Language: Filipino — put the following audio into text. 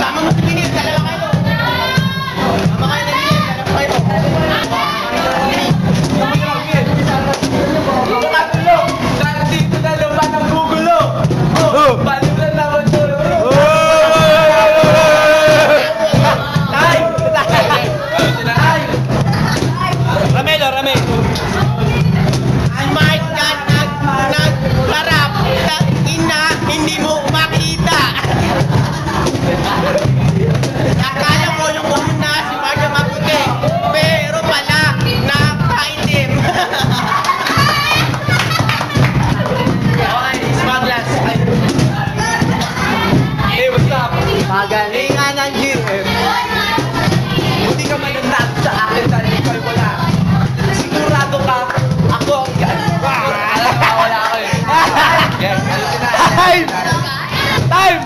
Sama mo si Binis, dalawa kayo. Sama kayo na Binis, dalawa kayo. Katulog! Dahil dito na lupa ng gugulo! Oh! Balitan na ako ito! Tay! Tay! Ramelo, Ramel! Ay, my God! Naglarap! Ina, hindi mo makita! Akala ko yung una si Maria Maputi, pero pala nakaitim. Okay, smugglers. Hey, what's up? Magalingan ng GM. Hindi ka manunod sa akin dahil ikaw wala. Sigurado ka, ako ang gano'n. Alam ka, wala ako eh. Yes, alam ko na. Time!